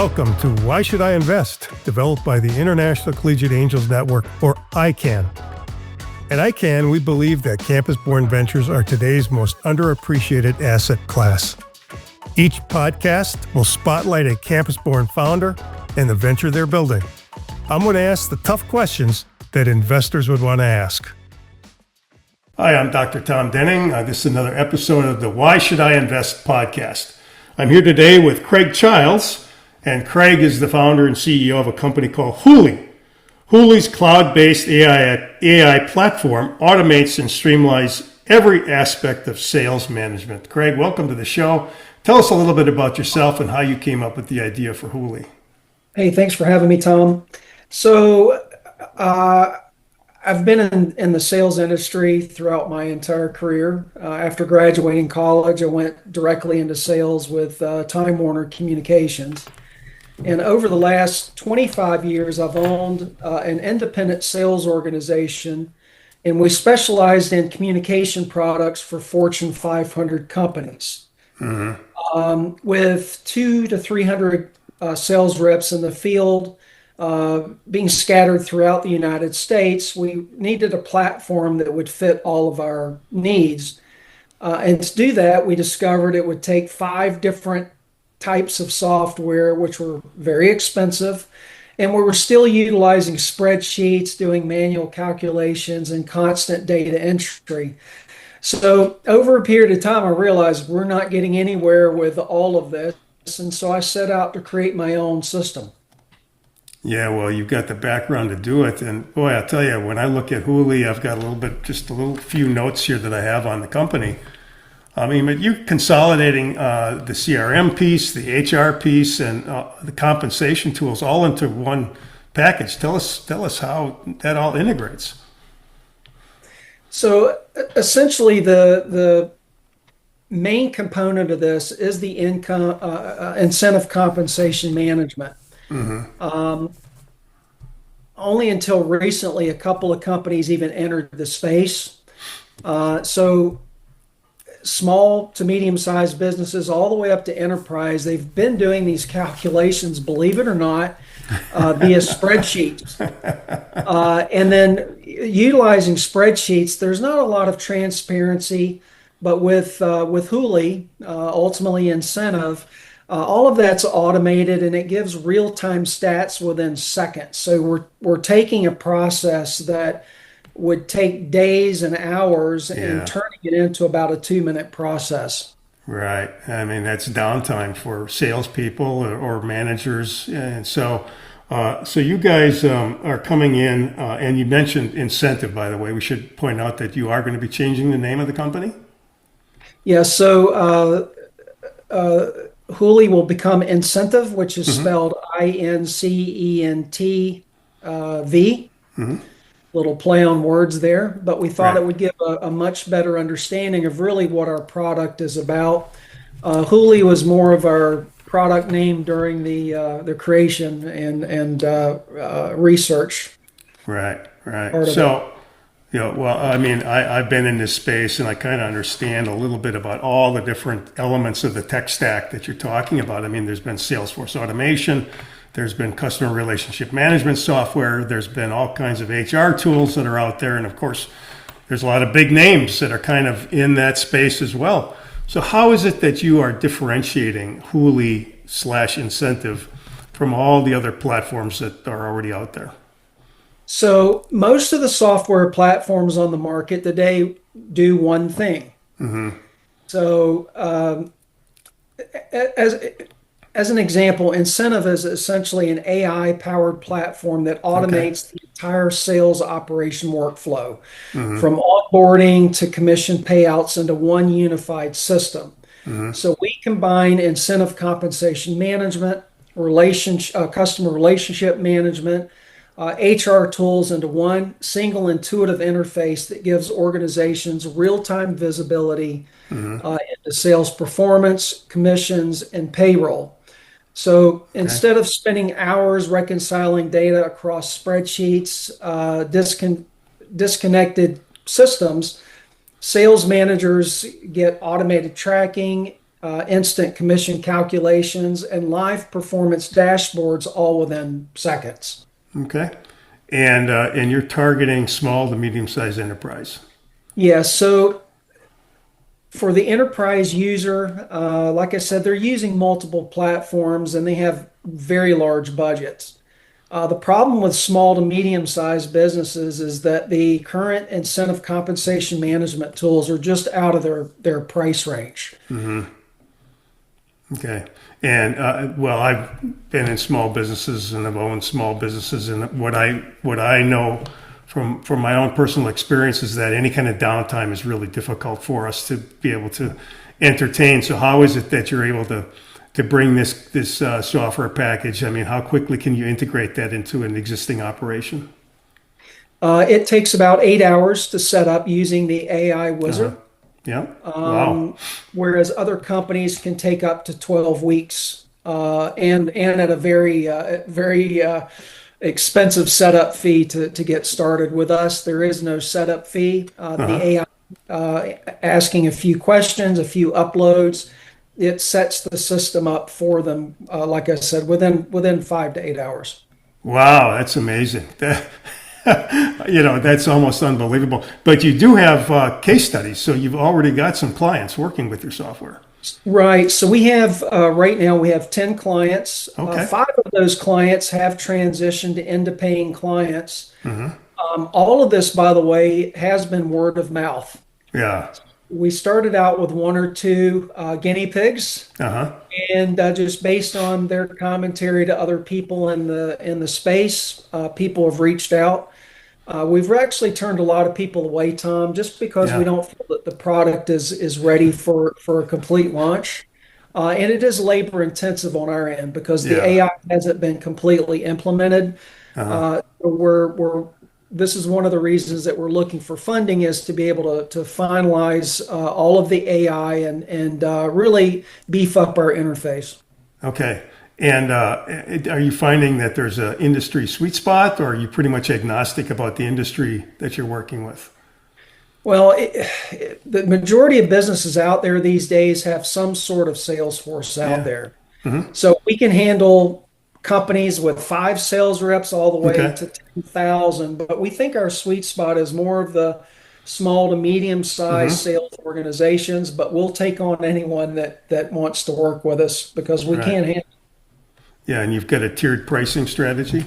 Welcome to Why Should I Invest? Developed by the International Collegiate Angels Network, or ICAN. At ICAN, we believe that campus-born ventures are today's most underappreciated asset class. Each podcast will spotlight a campus-born founder and the venture they're building. I'm going to ask the tough questions that investors would want to ask. Hi, I'm Dr. Tom Duening. This is another episode of the Why Should I Invest podcast. I'm here today with Craig Childs, and Craig is the founder and CEO of a company called Hoolii. Hoolii's cloud-based AI platform automates and streamlines every aspect of sales management. Craig, welcome to the show. Tell us a little bit about yourself and how you came up with the idea for Hoolii. Hey, thanks for having me, Tom. So I've been in the sales industry throughout my entire career. After graduating college, I went directly into sales with Time Warner Communications. And over the last 25 years, I've owned an independent sales organization, and we specialized in communication products for Fortune 500 companies. With 200 to 300 sales reps in the field, being scattered throughout the United States, we needed a platform that would fit all of our needs. And to do that, we discovered it would take 5 different types of software, which were very expensive, and we were still utilizing spreadsheets, doing manual calculations, and constant data entry. So over a period of time, I realized we're not getting anywhere with all of this, and so I set out to create my own system. Yeah, well, you've got the background to do it. And boy, I'll tell you, when I look at Hoolii, I've got just a little few notes here that I have on the company. I mean, but you're consolidating the CRM piece, the HR piece, and the compensation tools all into one package. Tell us how that all integrates. So essentially, the main component of this is the incentive compensation management. Only until recently, a couple of companies even entered the space. So small to medium-sized businesses all the way up to enterprise, they've been doing these calculations, believe it or not, via spreadsheets. And then utilizing spreadsheets, there's not a lot of transparency, but with Hoolii, ultimately incentive, all of that's automated and it gives real-time stats within seconds. So we're taking a process that would take days and hours and turning it into about a 2-minute process. Right. I mean, that's downtime for salespeople or managers. And so you guys are coming in, and you mentioned incentive, by the way. We should point out that you are going to be changing the name of the company? Yeah, so Hoolii will become Incentive, which is spelled INCENTV. Little play on words there, but we thought it would give a much better understanding of really what our product is about. Hoolii was more of our product name during the creation and research. Right. So, well, I mean, I've been in this space and I kind of understand a little bit about all the different elements of the tech stack that you're talking about. I mean, there's been Salesforce automation. There's been customer relationship management software. There's been all kinds of HR tools that are out there. And of course, there's a lot of big names that are kind of in that space as well. So how is it that you are differentiating Hoolii/Incentive from all the other platforms that are already out there? So most of the software platforms on the market today do one thing. So as an example, Incentive is essentially an AI-powered platform that automates the entire sales operation workflow, from onboarding to commission payouts into one unified system. So we combine incentive compensation management, customer relationship management, HR tools into one single intuitive interface that gives organizations real-time visibility into sales performance, commissions, and payroll. So instead of spending hours reconciling data across spreadsheets, disconnected systems, sales managers get automated tracking, instant commission calculations, and live performance dashboards all within seconds. Okay. And you're targeting small to medium-sized enterprise. Yeah, so for the enterprise user, like I said, they're using multiple platforms and they have very large budgets. The problem with small to medium-sized businesses is that the current incentive compensation management tools are just out of their price range. Okay. And well, I've been in small businesses and I've owned small businesses, and what I know from my own personal experience is that any kind of downtime is really difficult for us to be able to entertain. So how is it that you're able to bring this software package? I mean, how quickly can you integrate that into an existing operation? It takes about 8 hours to set up using the AI wizard. Yeah. Wow. Whereas other companies can take up to 12 weeks, and at a very expensive setup fee to get started. With us, there is no setup fee. The AI asking a few questions, a few uploads, it sets the system up for them. Like I said, within 5 to 8 hours. Wow, that's amazing. That's almost unbelievable. But you do have case studies, so you've already got some clients working with your software. Right. So we have right now we have 10 clients. Okay. 5 of those clients have transitioned into paying clients. All of this, by the way, has been word of mouth. Yeah. We started out with 1 or 2 guinea pigs, and just based on their commentary to other people in the space, people have reached out. We've actually turned a lot of people away, Tom, just because we don't feel that the product is ready for a complete launch. And it is labor intensive on our end because the AI hasn't been completely implemented. This is one of the reasons that we're looking for funding, is to be able to finalize all of the AI and really beef up our interface. Okay. And are you finding that there's an industry sweet spot, or are you pretty much agnostic about the industry that you're working with? Well, the majority of businesses out there these days have some sort of sales force out there. So we can handle companies with 5 sales reps all the way to 10,000, but we think our sweet spot is more of the small to medium sized sales organizations, but we'll take on anyone that wants to work with us because we can't handle. Yeah, and you've got a tiered pricing strategy?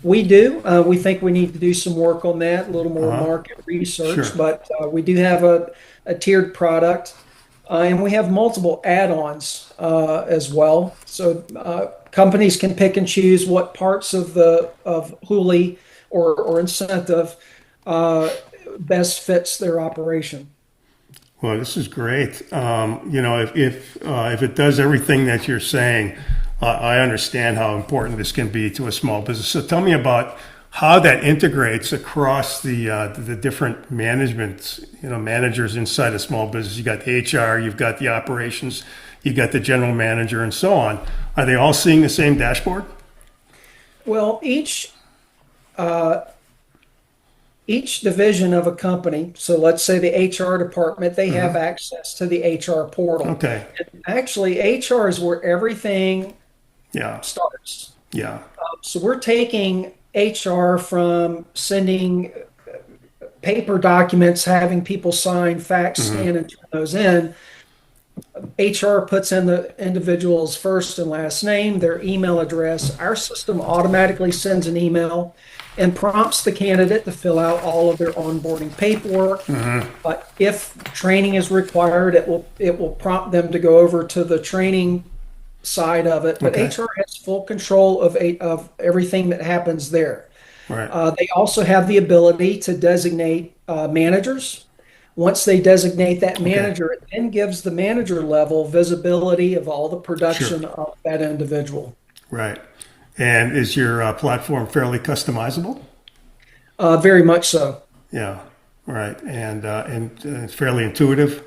We do. We think we need to do some work on that, a little more market research, but we do have a tiered product, and we have multiple add-ons as well. So companies can pick and choose what parts of Hoolii or incentive best fits their operation. Well, this is great. If it does everything that you're saying, I understand how important this can be to a small business. So tell me about how that integrates across the different managers inside a small business. You got the HR, you've got the operations, you got the general manager, and so on. Are they all seeing the same dashboard? Well, each division of a company, so let's say the HR department, they have access to the HR portal. Okay. And actually, HR is where everything starts. Yeah. So we're taking HR from sending paper documents, having people sign, fax, scan, and turn those in. HR puts in the individual's first and last name, their email address. Our system automatically sends an email and prompts the candidate to fill out all of their onboarding paperwork. But if training is required, it will prompt them to go over to the training side of it. But HR has full control of everything that happens there. Right. They also have the ability to designate managers. Once they designate that manager, it then gives the manager level visibility of all the production of that individual. Right. And is your platform fairly customizable? Very much so. Yeah. Right. And it's fairly intuitive?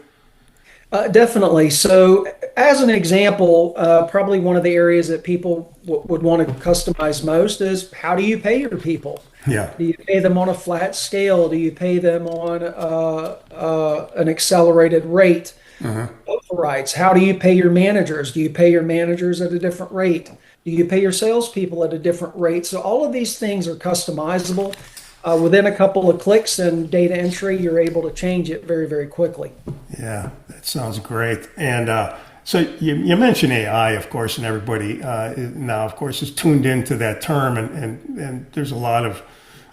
Definitely. So as an example, probably one of the areas that people would want to customize most is, how do you pay your people? Yeah. Do you pay them on a flat scale? Do you pay them on an accelerated rate? Both overrides. How do you pay your managers? Do you pay your managers at a different rate? Do you pay your salespeople at a different rate? So all of these things are customizable. Within a couple of clicks and data entry, you're able to change it very, very quickly. Yeah, that sounds great. And so you mentioned AI, of course, and everybody now, of course, is tuned into that term, and there's a lot of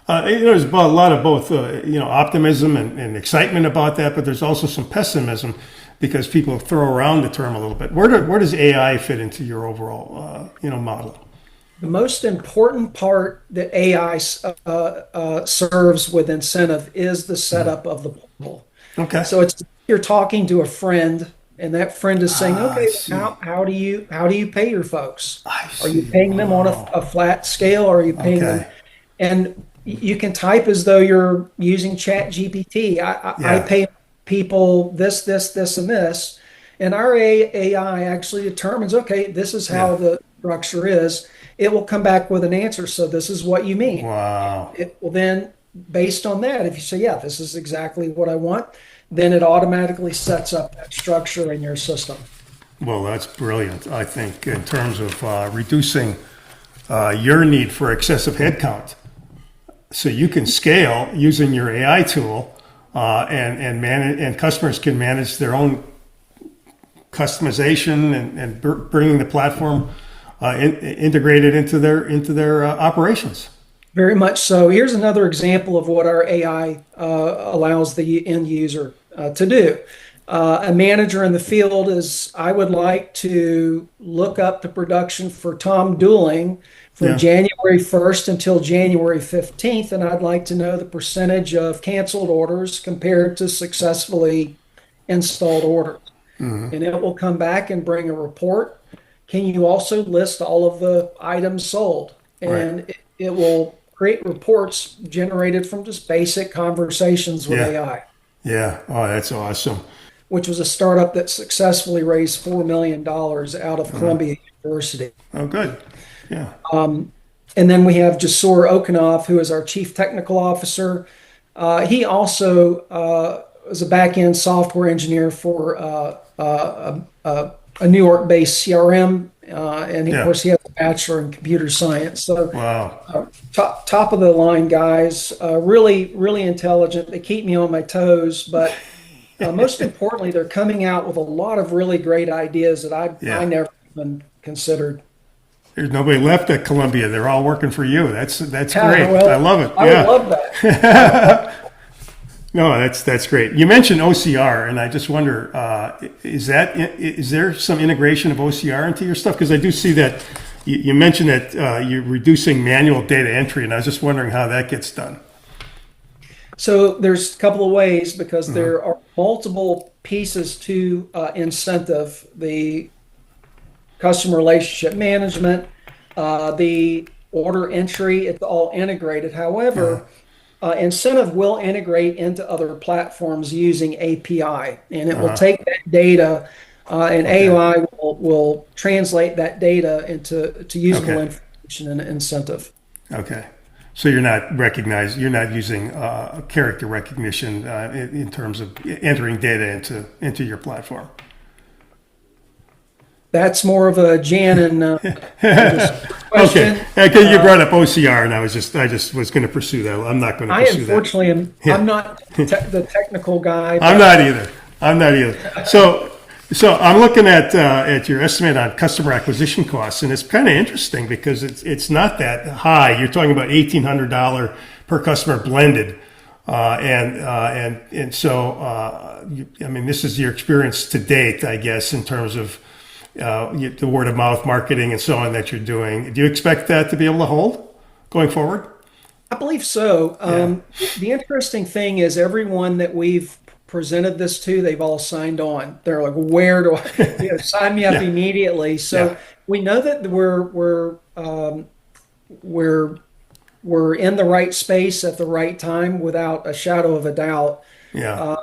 there's a lot of both optimism and excitement about that, but there's also some pessimism because people throw around the term a little bit. Where does AI fit into your overall model? The most important part that AI serves with incentive is the setup of the portal. Okay. So it's you're talking to a friend, and that friend is saying, I "Okay, see. how do you pay your folks? I Are you see. paying them on Wow. a flat scale, or are you paying them?" Okay. And you can type as though you're using Chat GPT. I Yeah. pay people this, and this, and our AI actually determines, okay, this is how Yeah. the structure is. It will come back with an answer. So this is what you mean. Wow. It will then, based on that, if you say, yeah, this is exactly what I want, then it automatically sets up that structure in your system. Well, that's brilliant. I think in terms of reducing your need for excessive headcount, so you can scale using your AI tool, and manage, and customers can manage their own customization and bringing the platform integrated into their operations. Very much so. Here's another example of what our AI allows the end user to do. A manager in the field is, I would like to look up the production for Tom Dueling from Yeah. January 1st until January 15th, and I'd like to know the percentage of canceled orders compared to successfully installed orders. And it will come back and bring a report. Can you also list all of the items sold? And Right. it will create reports generated from just basic conversations with Yeah. AI, Yeah. Oh, that's awesome. which was a startup that successfully raised $4 million out of Columbia University. Oh, good. Yeah. And then we have Jasur Okanov, who is our chief technical officer. He also is a back-end software engineer for a New York-based CRM, and of Yeah. course he has a bachelor in computer science. So Wow. top of the line guys, really really intelligent. They keep me on my toes, but most importantly, they're coming out with a lot of really great ideas that I Yeah. never even considered. There's nobody left at Columbia. They're all working for you. That's Yeah, great. well, I love it. I Yeah. would love that. No, that's great. You mentioned OCR, and I just wonder, is there some integration of OCR into your stuff? Because I do see that you mentioned that you're reducing manual data entry, and I was just wondering how that gets done. So there's a couple of ways because there are multiple pieces to incentive: the customer relationship management, the order entry. It's all integrated. However, incentive will integrate into other platforms using API, and it will take that data, and Okay. AI will translate that data into usable Okay. information and incentive. Okay. So you're not using character recognition in terms of entering data into your platform. That's more of a Jan and question. Okay, because you brought up OCR, and I just was going to pursue that. I'm not going to I pursue that. unfortunately am. Yeah. I'm not the technical guy. I'm not either. I'm not either. So I'm looking at your estimate on customer acquisition costs, and it's kind of interesting because it's not that high. You're talking about $1,800 per customer blended, and so I mean, this is your experience to date, I guess, in terms of the word of mouth marketing and so on that you're doing. Do you expect that to be able to hold going forward? I believe so. The interesting thing is everyone that we've presented this to, they've all signed on. They're like, "Where do I sign me up Yeah. immediately?" So Yeah. we know that we're in the right space at the right time, without a shadow of a doubt. Yeah.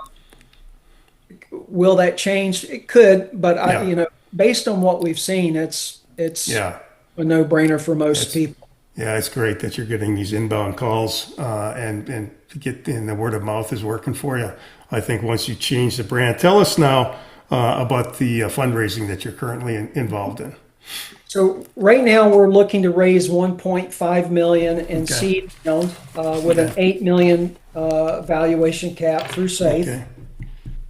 Will that change? It could, but Yeah. based on what we've seen, it's Yeah. a no-brainer for most people. Yeah, it's great that you're getting these inbound calls, and the word of mouth is working for you. I think once you change the brand, tell us now about the fundraising that you're currently involved in. So right now we're looking to raise 1.5 million in Okay. seed round with an 8 million valuation cap through SAFE. Okay.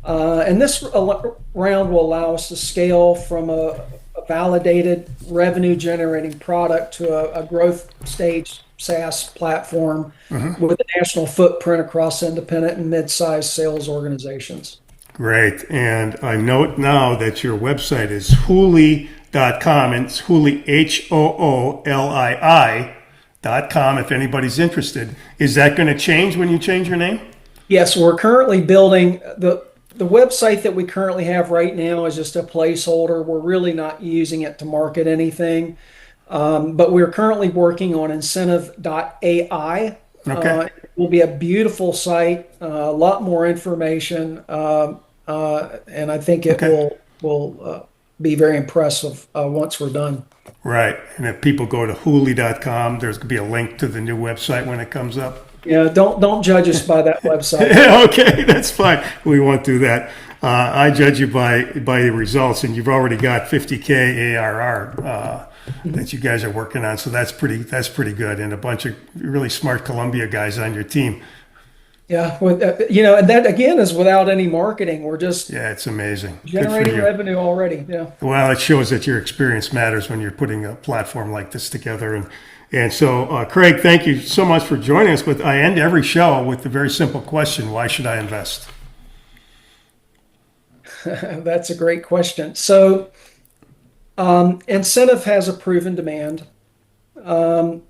And this round will allow us to scale from a validated revenue generating product to a growth stage SaaS platform with a national footprint across independent and mid-sized sales organizations. Great. And I note now that your website is Hoolii.com, and it's Hoolii, HOOLII.com, if anybody's interested. Is that going to change when you change your name? Yes, we're currently building the website that we currently have right now is just a placeholder. We're really not using it to market anything. But we're currently working on incentive.ai. Okay. It will be a beautiful site, a lot more information, and I think it will be very impressive once we're done. Right. And if people go to Hoolii.com, there's going to be a link to the new website when it comes up. Yeah, don't judge us by that website. Okay, that's fine. We won't do that. I judge you by the results, and you've already got 50K ARR that you guys are working on. So that's pretty good, and a bunch of really smart Columbia guys on your team. Yeah, and that again is without any marketing. We're just it's amazing. Generating revenue already. Yeah. Well, it shows that your experience matters when you're putting a platform like this together. And so, Craig, thank you so much for joining us. But I end every show with the very simple question: why should I invest? That's a great question. So, incentive has a proven demand. The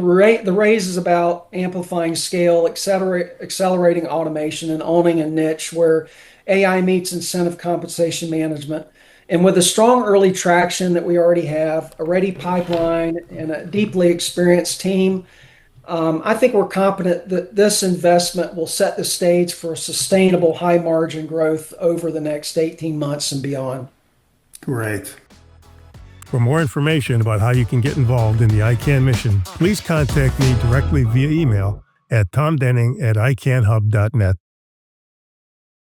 raise is about amplifying scale, accelerating automation, and owning a niche where AI meets incentive compensation management. And with a strong early traction that we already have, a ready pipeline, and a deeply experienced team, I think we're confident that this investment will set the stage for sustainable high margin growth over the next 18 months and beyond. Great. For more information about how you can get involved in the ICAN mission, please contact me directly via email at tomdenning@icanhub.net.